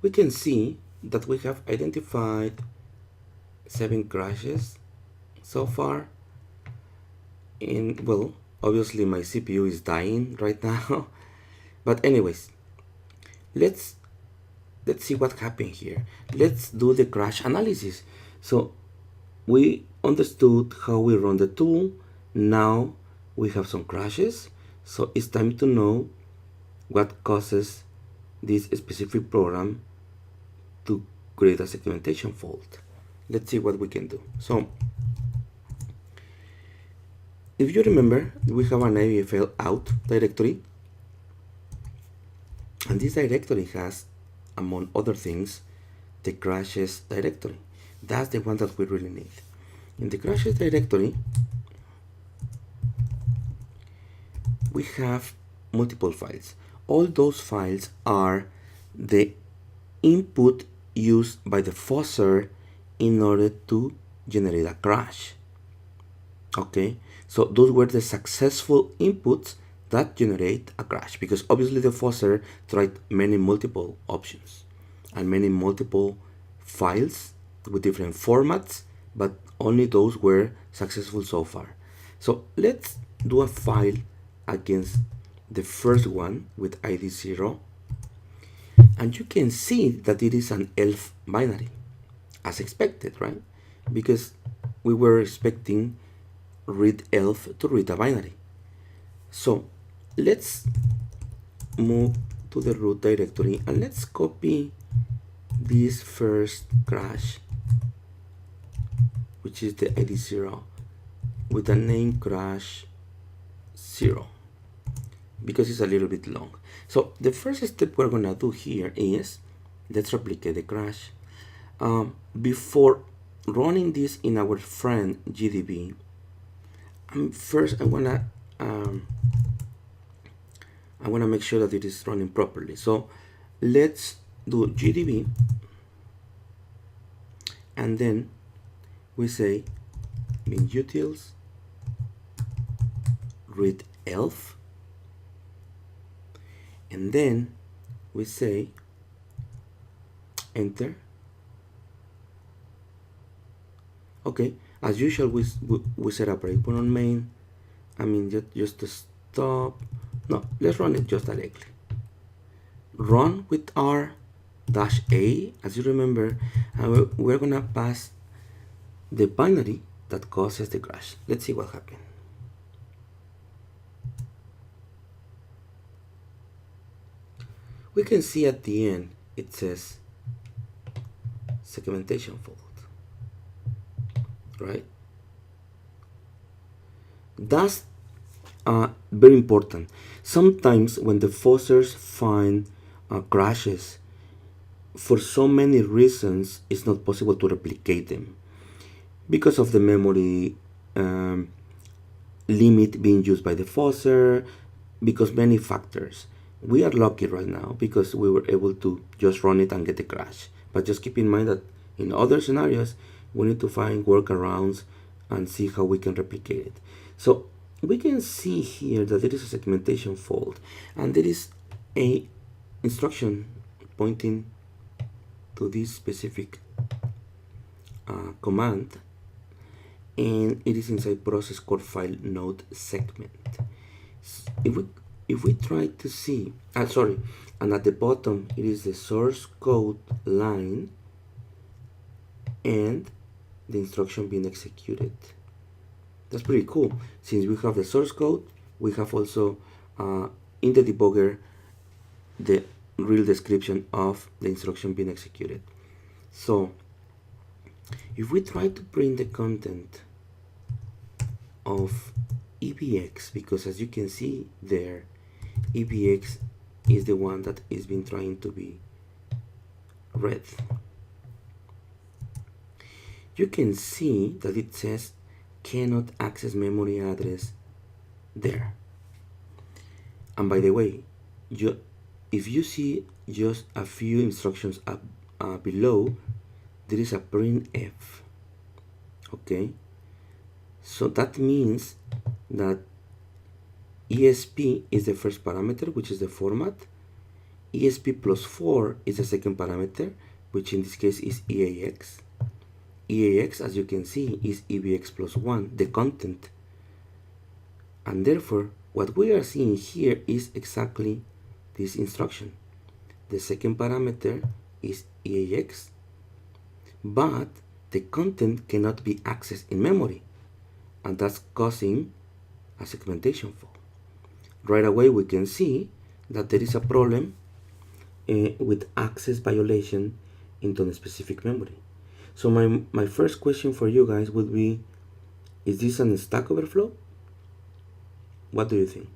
we can see that we have identified 7 crashes so far. And well, obviously my CPU is dying right now. But anyways, let's see what happened here. Let's do the crash analysis. So we understood how we run the tool. Now we have some crashes. So it's time to know what causes this specific program to create a segmentation fault. Let's see what we can do. So if you remember, we have an AVFL out directory, and this directory has, among other things, the crashes directory. That's the one that we really need. In the crashes directory, we have multiple files. All those files are the input used by the fuzzer in order to generate a crash. Okay, so those were the successful inputs that generate a crash, because obviously the fuzzer tried many multiple options and many multiple files with different formats, but only those were successful so far. So let's do a file against the first one with ID 0, and you can see that it is an ELF binary, as expected, right? Because we were expecting read ELF to read a binary. So let's move to the root directory and let's copy this first crash, which is the ID 0, with the name crash 0, because it's a little bit long. So the first step we're gonna do here is, let's replicate the crash. Before running this in our friend GDB, first I wanna make sure that it is running properly. So let's do GDB, and then we say bin utils read elf, and then we say enter. Okay, as usual, we set a breakpoint on main. I mean, just to stop. No, let's run it just directly. Run with R-A, as you remember, and we're gonna pass the binary that causes the crash. Let's see what happened. We can see at the end it says segmentation fault, right? That's very important. Sometimes when the fuzzers find crashes, for so many reasons, it's not possible to replicate them because of the memory limit being used by the fuzzer, because many factors. We are lucky right now because we were able to just run it and get the crash. But just keep in mind that in other scenarios, we need to find workarounds and see how we can replicate it. So we can see here that there is a segmentation fault, and there is a instruction pointing to this specific command, and it is inside process core file node segment. If we try to see, sorry, and at the bottom it is the source code line and the instruction being executed. That's pretty cool. Since we have the source code, we have also in the debugger the real description of the instruction being executed. So if we try to print the content of EBX, because as you can see there, EBX is the one that is been trying to be read, you can see that it says cannot access memory address there. And by the way, if you see just a few instructions up below, there is a printf. Okay, so that means that ESP is the first parameter, which is the format. ESP plus 4 is the second parameter, which in this case is EAX. EAX, as you can see, is EBX plus 1, the content. And therefore, what we are seeing here is exactly this instruction. The second parameter is EAX, but the content cannot be accessed in memory, and that's causing a segmentation fault. Right away we can see that there is a problem with access violation into a specific memory. So my first question for you guys would be, is this an Stack Overflow? What do you think?